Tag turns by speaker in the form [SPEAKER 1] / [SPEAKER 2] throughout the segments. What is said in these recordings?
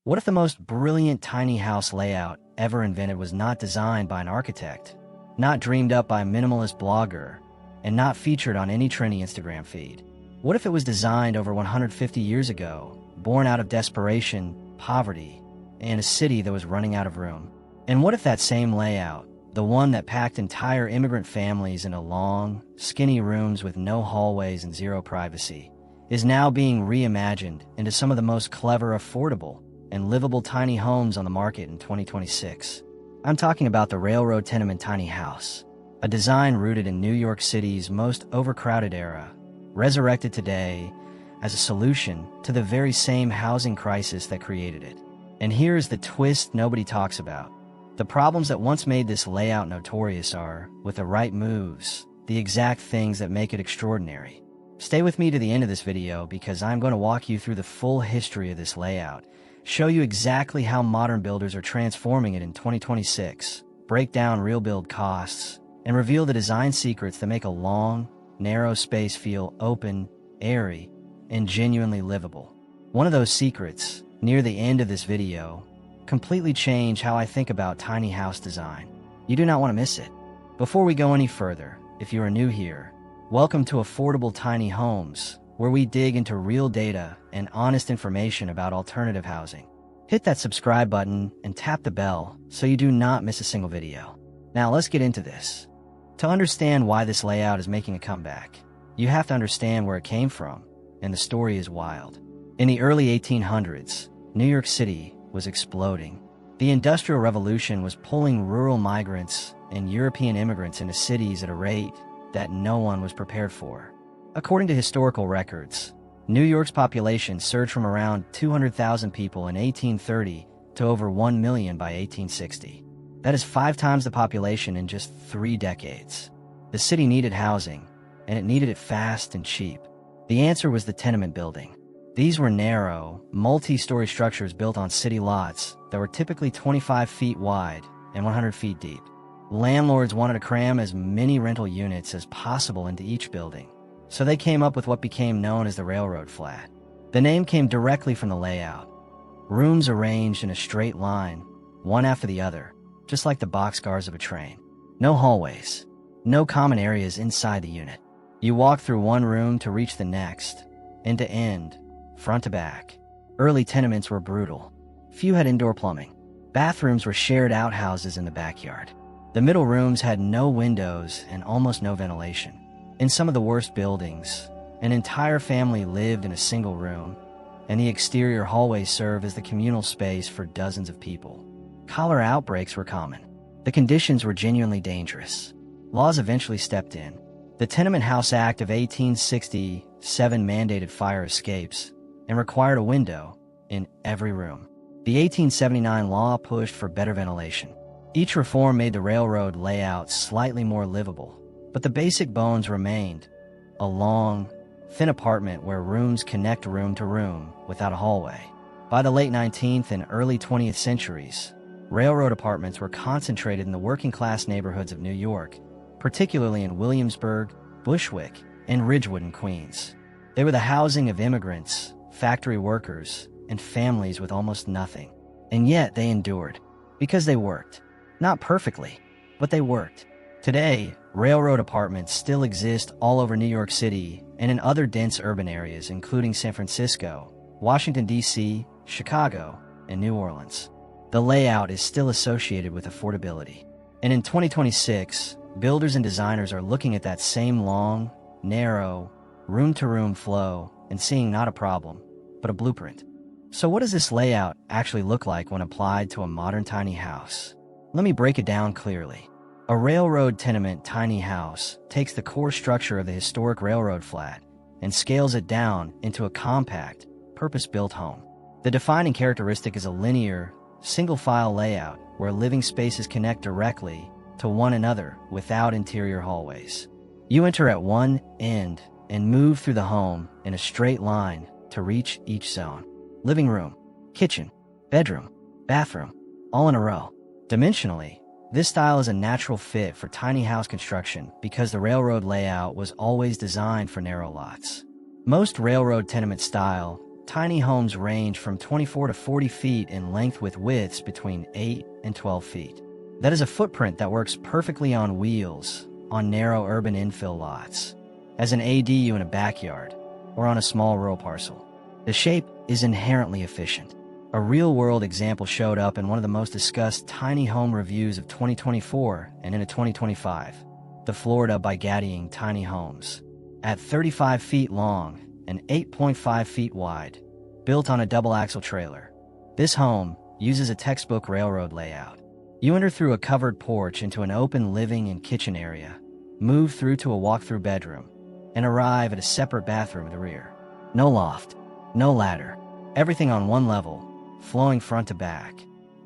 [SPEAKER 1] What if the most brilliant tiny house layout ever invented was not designed by an architect, not dreamed up by a minimalist blogger, and not featured on any trendy Instagram feed? What if it was designed over 150 years ago, born out of desperation, poverty, and a city that was running out of room? And what if that same layout, the one that packed entire immigrant families into long, skinny rooms with no hallways and zero privacy, is now being reimagined into some of the most clever, affordable, and livable tiny homes on the market in 2026. I'm talking about the Railroad Tenement Tiny House, a design rooted in New York City's most overcrowded era, resurrected today as a solution to the very same housing crisis that created it. And here's the twist nobody talks about. The problems that once made this layout notorious are, with the right moves, the exact things that make it extraordinary. Stay with me to the end of this video because I'm going to walk you through the full history of this layout, show you exactly how modern builders are transforming it in 2026, break down real build costs, and reveal the design secrets that make a long, narrow space feel open, airy, and genuinely livable. One of those secrets, near the end of this video, completely change how I think about tiny house design. You do not want to miss it. Before we go any further, if you are new here, welcome to Affordable Tiny Homes, where we dig into real data and honest information about alternative housing. Hit that subscribe button and tap the bell so you do not miss a single video. Now let's get into this. To understand why this layout is making a comeback, you have to understand where it came from, and the story is wild. In the early 1800s, New York City was exploding. The Industrial Revolution was pulling rural migrants and European immigrants into cities at a rate that no one was prepared for. According to historical records, New York's population surged from around 200,000 people in 1830 to over 1 million by 1860. That is 5 times the population in just 3 decades. The city needed housing, and it needed it fast and cheap. The answer was the tenement building. These were narrow, multi-story structures built on city lots that were typically 25 feet wide and 100 feet deep. Landlords wanted to cram as many rental units as possible into each building, so they came up with what became known as the railroad flat. The name came directly from the layout. Rooms arranged in a straight line, one after the other, just like the boxcars of a train. No hallways, no common areas inside the unit. You walk through one room to reach the next, end to end, front to back. Early tenements were brutal. Few had indoor plumbing. Bathrooms were shared outhouses in the backyard. The middle rooms had no windows and almost no ventilation. In some of the worst buildings, an entire family lived in a single room, and the exterior hallways served as the communal space for dozens of people. Cholera outbreaks were common. The conditions were genuinely dangerous. Laws eventually stepped in. The Tenement House Act of 1867 mandated fire escapes and required a window in every room. The 1879 law pushed for better ventilation. Each reform made the railroad layout slightly more livable, but the basic bones remained: a long, thin apartment where rooms connect room to room without a hallway. By the late 19th and early 20th centuries, railroad apartments were concentrated in the working-class neighborhoods of New York, particularly in Williamsburg, Bushwick, and Ridgewood in Queens. They were the housing of immigrants, factory workers, and families with almost nothing. And yet they endured, because they worked. Not perfectly, but they worked. Today, railroad apartments still exist all over New York City and in other dense urban areas including San Francisco, Washington, D.C., Chicago, and New Orleans. The layout is still associated with affordability. And in 2026, builders and designers are looking at that same long, narrow, room-to-room flow and seeing not a problem, but a blueprint. So what does this layout actually look like when applied to a modern tiny house? Let me break it down clearly. A railroad tenement tiny house takes the core structure of the historic railroad flat and scales it down into a compact, purpose-built home. The defining characteristic is a linear, single-file layout where living spaces connect directly to one another without interior hallways. You enter at one end and move through the home in a straight line to reach each zone. Living room, kitchen, bedroom, bathroom, all in a row. Dimensionally, this style is a natural fit for tiny house construction because the railroad layout was always designed for narrow lots. Most railroad tenement style Tiny homes range from 24 to 40 feet in length with widths between 8 and 12 feet. That is a footprint that works perfectly on wheels, on narrow urban infill lots, as an ADU in a backyard, or on a small rural parcel. The shape is inherently efficient. A real-world example showed up in one of the most discussed tiny home reviews of 2024 and into 2025, the Florida by Gadding Tiny Homes. At 35 feet long and 8.5 feet wide, built on a double-axle trailer, this home uses a textbook railroad layout. You enter through a covered porch into an open living and kitchen area, move through to a walk-through bedroom, and arrive at a separate bathroom at the rear. No loft, no ladder, everything on one level, flowing front to back,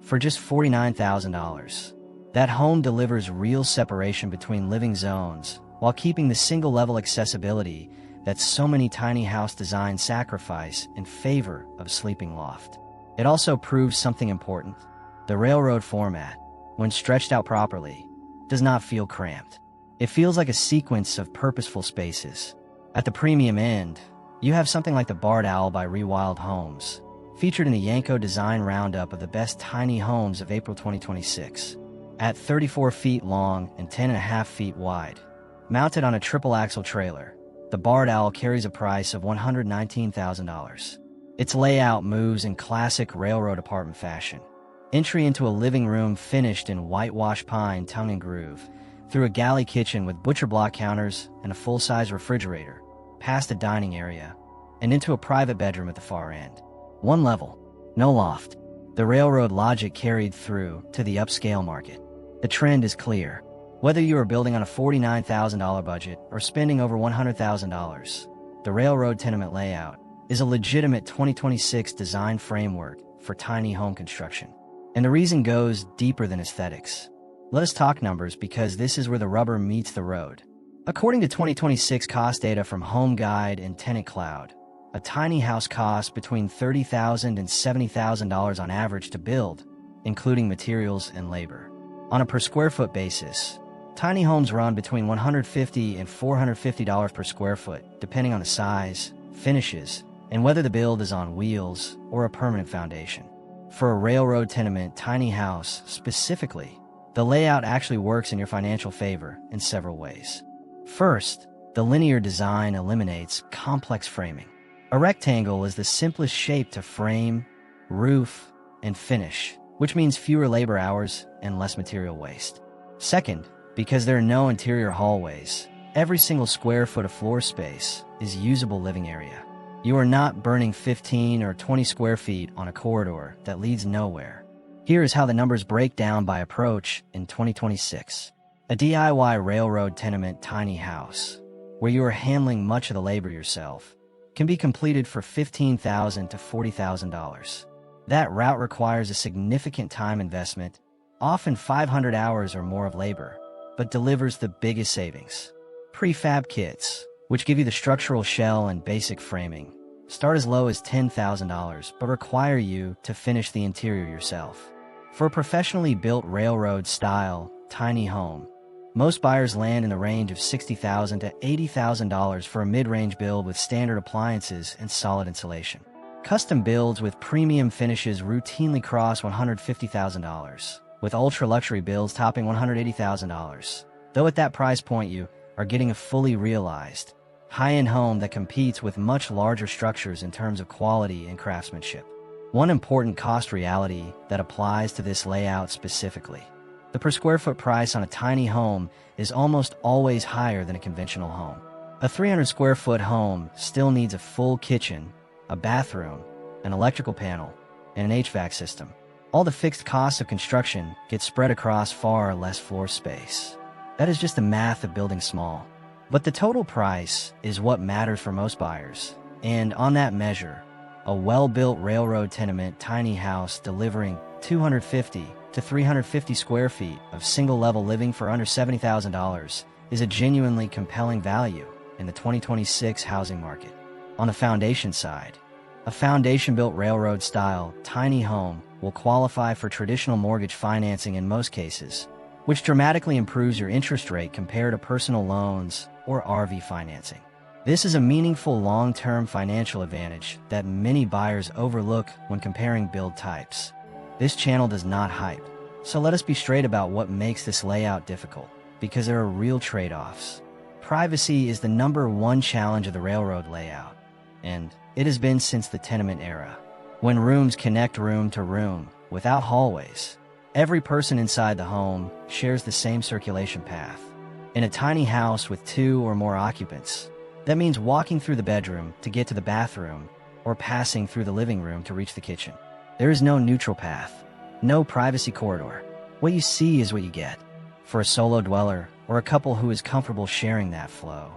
[SPEAKER 1] for just $49,000. That home delivers real separation between living zones while keeping the single-level accessibility that so many tiny house designs sacrifice in favor of a sleeping loft. It also proves something important. The railroad format, when stretched out properly, does not feel cramped. It feels like a sequence of purposeful spaces. At the premium end, you have something like the Barred Owl by Rewild Homes, featured in the Yanko Design Roundup of the Best Tiny Homes of April 2026. At 34 feet long and 10.5 feet wide, mounted on a triple-axle trailer, the Barred Owl carries a price of $119,000. Its layout moves in classic railroad apartment fashion. Entry into a living room finished in whitewashed pine tongue and groove, through a galley kitchen with butcher block counters and a full-size refrigerator, past a dining area, and into a private bedroom at the far end. One level, no loft. The railroad logic carried through to the upscale market. The trend is clear. Whether you are building on a $49,000 budget or spending over $100,000, the railroad tenement layout is a legitimate 2026 design framework for tiny home construction. And the reason goes deeper than aesthetics. Let us talk numbers, because this is where the rubber meets the road. According to 2026 cost data from Home Guide and Tenant Cloud, a tiny house costs between $30,000 and $70,000 on average to build, including materials and labor. On a per square foot basis, tiny homes run between $150 and $450 per square foot, depending on the size, finishes, and whether the build is on wheels or a permanent foundation. For a railroad tenement tiny house specifically, the layout actually works in your financial favor in several ways. First, the linear design eliminates complex framing. A rectangle is the simplest shape to frame, roof, and finish, which means fewer labor hours and less material waste. Second, because there are no interior hallways, every single square foot of floor space is usable living area. You are not burning 15 or 20 square feet on a corridor that leads nowhere. Here is how the numbers break down by approach in 2026. A DIY railroad tenement tiny house, where you are handling much of the labor yourself, can be completed for $15,000 to $40,000. That route requires a significant time investment, often 500 hours or more of labor, but delivers the biggest savings. Prefab kits, which give you the structural shell and basic framing, start as low as $10,000 but require you to finish the interior yourself. For a professionally built railroad-style tiny home, most buyers land in the range of $60,000 to $80,000 for a mid-range build with standard appliances and solid insulation. Custom builds with premium finishes routinely cross $150,000, with ultra-luxury builds topping $180,000. Though at that price point you are getting a fully realized, high-end home that competes with much larger structures in terms of quality and craftsmanship. One important cost reality that applies to this layout specifically: the per square foot price on a tiny home is almost always higher than a conventional home. A 300 square foot home still needs a full kitchen, a bathroom, an electrical panel, and an HVAC system. All the fixed costs of construction get spread across far less floor space. That is just the math of building small. But the total price is what matters for most buyers, and on that measure, a well-built railroad tenement tiny house delivering 250 to 350 square feet of single-level living for under $70,000 is a genuinely compelling value in the 2026 housing market. On the foundation side, a foundation-built railroad-style tiny home will qualify for traditional mortgage financing in most cases, which dramatically improves your interest rate compared to personal loans or RV financing. This is a meaningful long-term financial advantage that many buyers overlook when comparing build types. This channel does not hype, so let us be straight about what makes this layout difficult, because there are real trade-offs. Privacy is the #1 challenge of the railroad layout, and it has been since the tenement era. When rooms connect room to room without hallways, every person inside the home shares the same circulation path. In a tiny house with 2 or more occupants, that means walking through the bedroom to get to the bathroom or passing through the living room to reach the kitchen. There is no neutral path, no privacy corridor. What you see is what you get. For a solo dweller or a couple who is comfortable sharing that flow,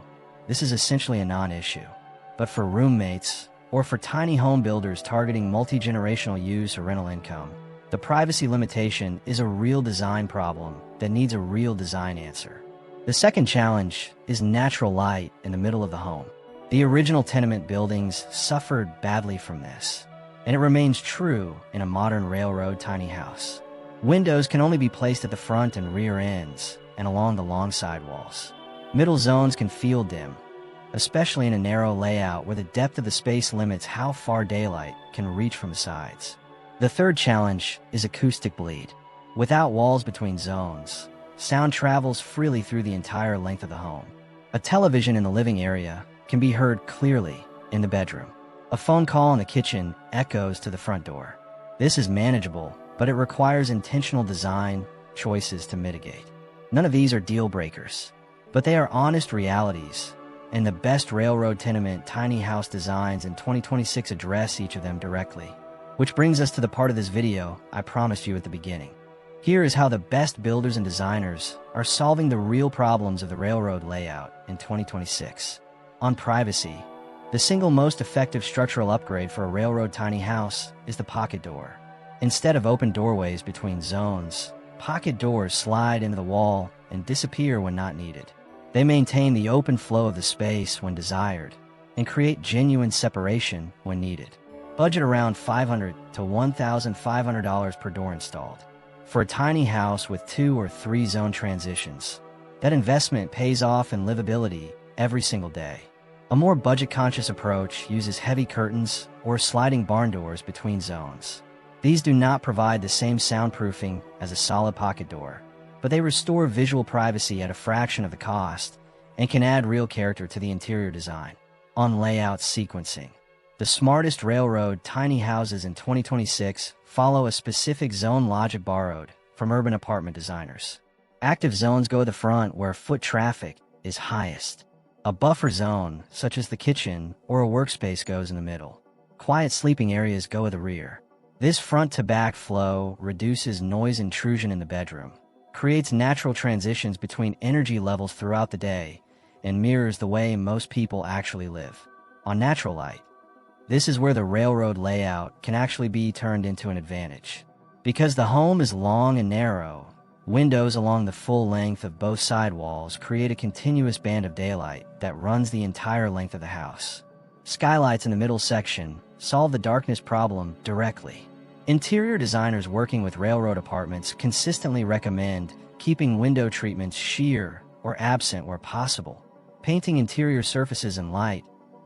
[SPEAKER 1] this is essentially a non-issue. But for roommates or for tiny home builders targeting multi-generational use or rental income, the privacy limitation is a real design problem that needs a real design answer. The second challenge is natural light in the middle of the home. The original tenement buildings suffered badly from this, and it remains true in a modern railroad tiny house. Windows can only be placed at the front and rear ends and along the long side walls. Middle zones can feel dim, especially in a narrow layout where the depth of the space limits how far daylight can reach from the sides. The third challenge is acoustic bleed. Without walls between zones, sound travels freely through the entire length of the home. A television in the living area can be heard clearly in the bedroom. A phone call in the kitchen echoes to the front door. This is manageable, but it requires intentional design choices to mitigate. None of these are deal breakers, but they are honest realities, and the best railroad tenement tiny house designs in 2026 address each of them directly. Which brings us to the part of this video I promised you at the beginning. Here is how the best builders and designers are solving the real problems of the railroad layout in 2026. On privacy, the single most effective structural upgrade for a railroad tiny house is the pocket door. Instead of open doorways between zones, pocket doors slide into the wall and disappear when not needed. They maintain the open flow of the space when desired and create genuine separation when needed. Budget around $500 to $1,500 per door installed. For a tiny house with 2 or 3 zone transitions, that investment pays off in livability every single day. A more budget-conscious approach uses heavy curtains or sliding barn doors between zones. These do not provide the same soundproofing as a solid pocket door, but they restore visual privacy at a fraction of the cost and can add real character to the interior design. On layout sequencing, the smartest railroad tiny houses in 2026 follow a specific zone logic borrowed from urban apartment designers. Active zones go at the front where foot traffic is highest. A buffer zone, such as the kitchen or a workspace, goes in the middle. Quiet sleeping areas go at the rear. This front-to-back flow reduces noise intrusion in the bedroom, creates natural transitions between energy levels throughout the day, and mirrors the way most people actually live. On natural light, this is where the railroad layout can actually be turned into an advantage. Because the home is long and narrow, windows along the full length of both side walls create a continuous band of daylight that runs the entire length of the house. Skylights in the middle section solve the darkness problem directly. Interior designers working with railroad apartments consistently recommend keeping window treatments sheer or absent where possible, painting interior surfaces in light,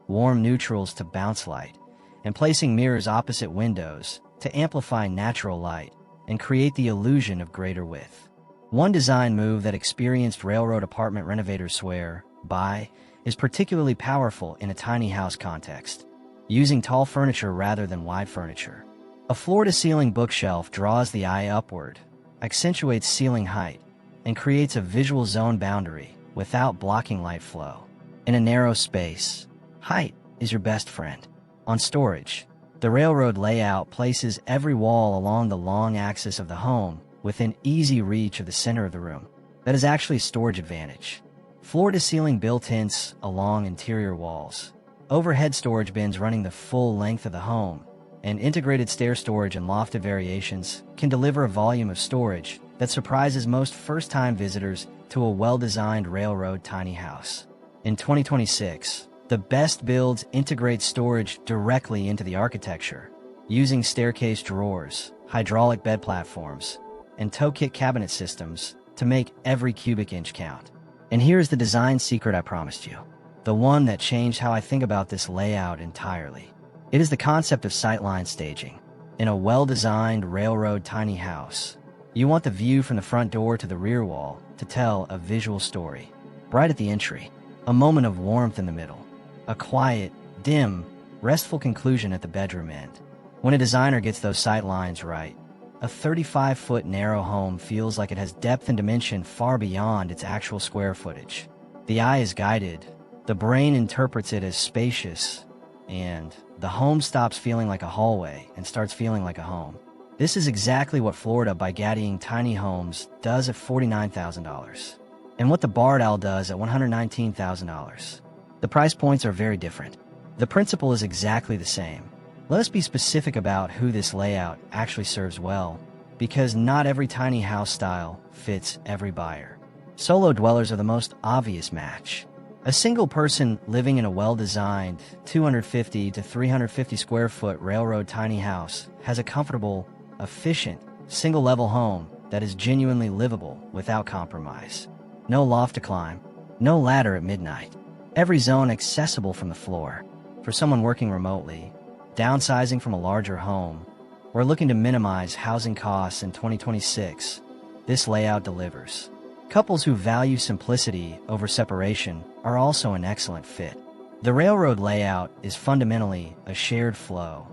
[SPEAKER 1] warm neutrals to bounce light, and placing mirrors opposite windows to amplify natural light and create the illusion of greater width. One design move that experienced railroad apartment renovators swear by is particularly powerful in a tiny house context, using tall furniture rather than wide furniture. A floor-to-ceiling bookshelf draws the eye upward, accentuates ceiling height, and creates a visual zone boundary without blocking light flow. In a narrow space, height is your best friend. On storage, the railroad layout places every wall along the long axis of the home within easy reach of the center of the room. That is actually a storage advantage. Floor-to-ceiling built-ins along interior walls, overhead storage bins running the full length of the home, and integrated stair storage and lofted variations can deliver a volume of storage that surprises most first-time visitors to a well-designed railroad tiny house. In 2026, the best builds integrate storage directly into the architecture, using staircase drawers, hydraulic bed platforms, and toe kit cabinet systems to make every cubic inch count. And here's the design secret I promised you. the one that changed how I think about this layout entirely. It is the concept of sightline staging. In a well-designed railroad tiny house, you want the view from the front door to the rear wall to tell a visual story. Right at the entry, a moment of warmth in the middle, a quiet, dim, restful conclusion at the bedroom end. When a designer gets those sight lines right, a 35-foot narrow home feels like it has depth and dimension far beyond its actual square footage. The eye is guided, the brain interprets it as spacious, and the home stops feeling like a hallway and starts feeling like a home. This is exactly what Florida by Gadding Tiny Homes does at $49,000, and what the Barred Owl does at $119,000. The price points are very different. The principle is exactly the same. Let us be specific about who this layout actually serves well, because not every tiny house style fits every buyer. Solo dwellers are the most obvious match. A single person living in a well-designed 250 to 350 square foot railroad tiny house has a comfortable, efficient, single-level home that is genuinely livable without compromise. No loft to climb, no ladder at midnight. Every zone accessible from the floor. For someone working remotely, downsizing from a larger home, or looking to minimize housing costs in 2026, this layout delivers. Couples who value simplicity over separation are also an excellent fit. The railroad layout is fundamentally a shared flow,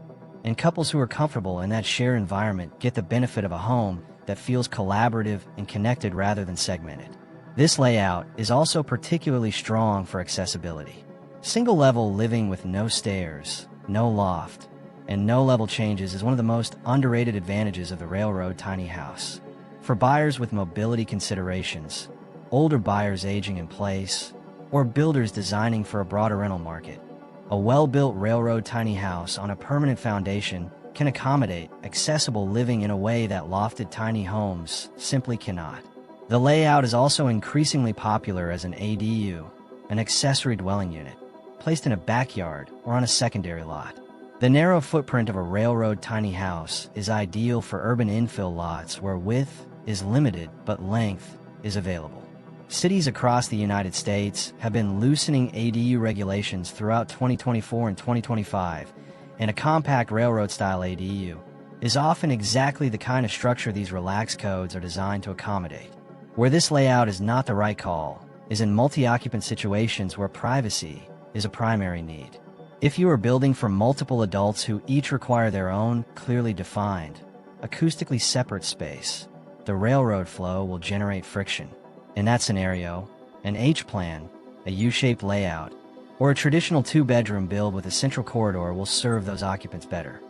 [SPEAKER 1] and couples who are comfortable in that shared environment get the benefit of a home that feels collaborative and connected rather than segmented. This layout is also particularly strong for accessibility. Single-level living with no stairs, no loft, and no level changes is one of the most underrated advantages of the railroad tiny house. For buyers with mobility considerations, older buyers aging in place, or builders designing for a broader rental market, a well-built railroad tiny house on a permanent foundation can accommodate accessible living in a way that lofted tiny homes simply cannot. The layout is also increasingly popular as an ADU, an accessory dwelling unit, placed in a backyard or on a secondary lot. The narrow footprint of a railroad tiny house is ideal for urban infill lots where width is limited but length is available. Cities across the United States have been loosening ADU regulations throughout 2024 and 2025, and a compact railroad-style ADU is often exactly the kind of structure these relaxed codes are designed to accommodate. Where this layout is not the right call is in multi-occupant situations where privacy is a primary need. If you are building for multiple adults who each require their own, clearly defined, acoustically separate space, the railroad flow will generate friction. In that scenario, an H-plan, a U-shaped layout, or a traditional two-bedroom build with a central corridor will serve those occupants better.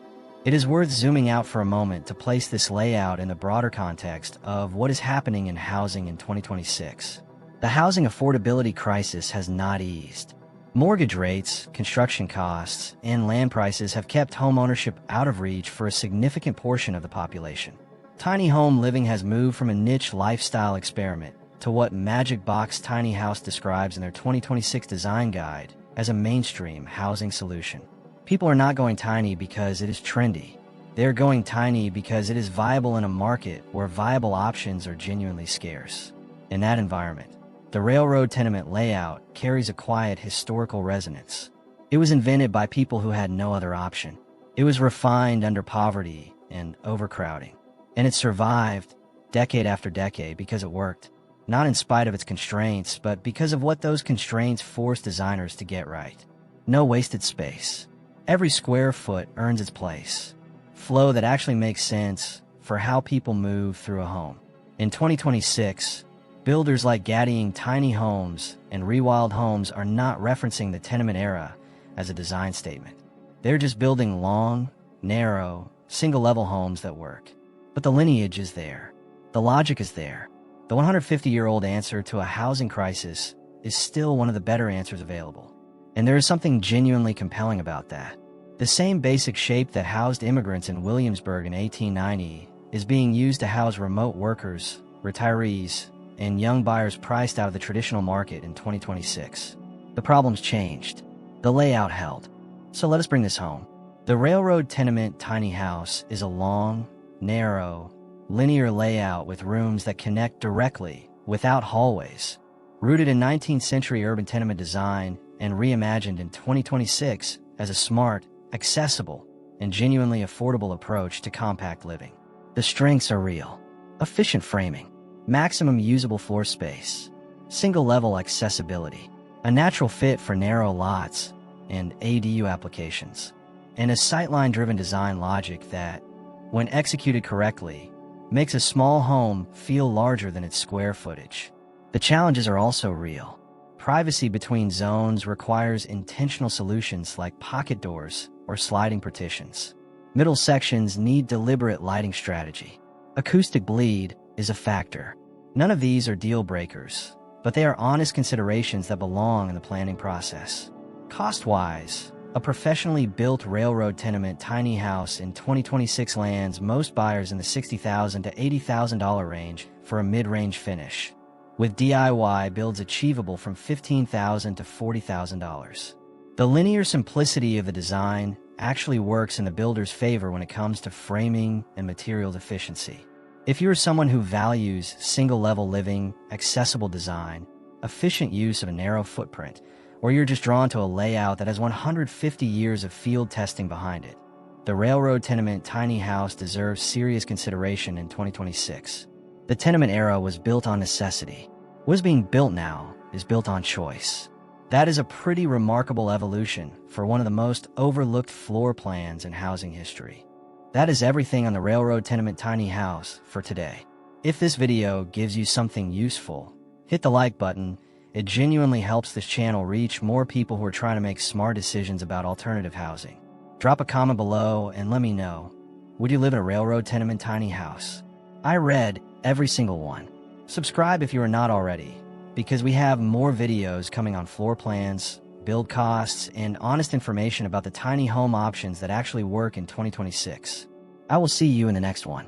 [SPEAKER 1] It is worth zooming out for a moment to place this layout in the broader context of what is happening in housing in 2026. The housing affordability crisis has not eased. Mortgage rates, construction costs, and land prices have kept homeownership out of reach for a significant portion of the population. Tiny home living has moved from a niche lifestyle experiment to what Magic Box Tiny House describes in their 2026 design guide as a mainstream housing solution. People are not going tiny because it is trendy. They're going tiny because it is viable in a market where viable options are genuinely scarce. In that environment, the railroad tenement layout carries a quiet historical resonance. It was invented by people who had no other option. It was refined under poverty and overcrowding. And it survived decade after decade because it worked, not in spite of its constraints, but because of what those constraints forced designers to get right. No wasted space. Every square foot earns its place. Flow that actually makes sense for how people move through a home. In 2026, builders like Gadding Tiny Homes and Rewild Homes are not referencing the tenement era as a design statement. They're just building long, narrow, single-level homes that work. But the lineage is there. The logic is there. The 150-year-old answer to a housing crisis is still one of the better answers available. And there is something genuinely compelling about that. The same basic shape that housed immigrants in Williamsburg in 1890 is being used to house remote workers, retirees, and young buyers priced out of the traditional market in 2026. The problem's changed. The layout held. So let us bring this home. The Railroad Tenement Tiny House is a long, narrow, linear layout with rooms that connect directly, without hallways. Rooted in 19th century urban tenement design and reimagined in 2026 as a smart, accessible, and genuinely affordable approach to compact living. The strengths are real. Efficient framing, maximum usable floor space, single-level accessibility, a natural fit for narrow lots and ADU applications, and a sightline-driven design logic that, when executed correctly, makes a small home feel larger than its square footage. The challenges are also real. Privacy between zones requires intentional solutions like pocket doors or sliding partitions. Middle sections need deliberate lighting strategy. Acoustic bleed is a factor. None of these are deal breakers, but they are honest considerations that belong in the planning process. Cost-wise, a professionally built railroad tenement tiny house in 2026 lands most buyers in the $60,000 to $80,000 range for a mid-range finish, with DIY builds achievable from $15,000 to $40,000. The linear simplicity of the design actually works in the builder's favor when it comes to framing and materials efficiency. If you are someone who values single-level living, accessible design, efficient use of a narrow footprint, or you're just drawn to a layout that has 150 years of field testing behind it, the Railroad Tenement Tiny House deserves serious consideration in 2026. The tenement era was built on necessity. What is being built now is built on choice. That is a pretty remarkable evolution for one of the most overlooked floor plans in housing history. That is everything on the Railroad Tenement Tiny House for today. If this video gives you something useful, hit the like button. It genuinely helps this channel reach more people who are trying to make smart decisions about alternative housing. Drop a comment below and let me know, would you live in a railroad tenement tiny house? I read every single one. Subscribe if you are not already, because we have more videos coming on floor plans, build costs, and honest information about the tiny home options that actually work in 2026. I will see you in the next one.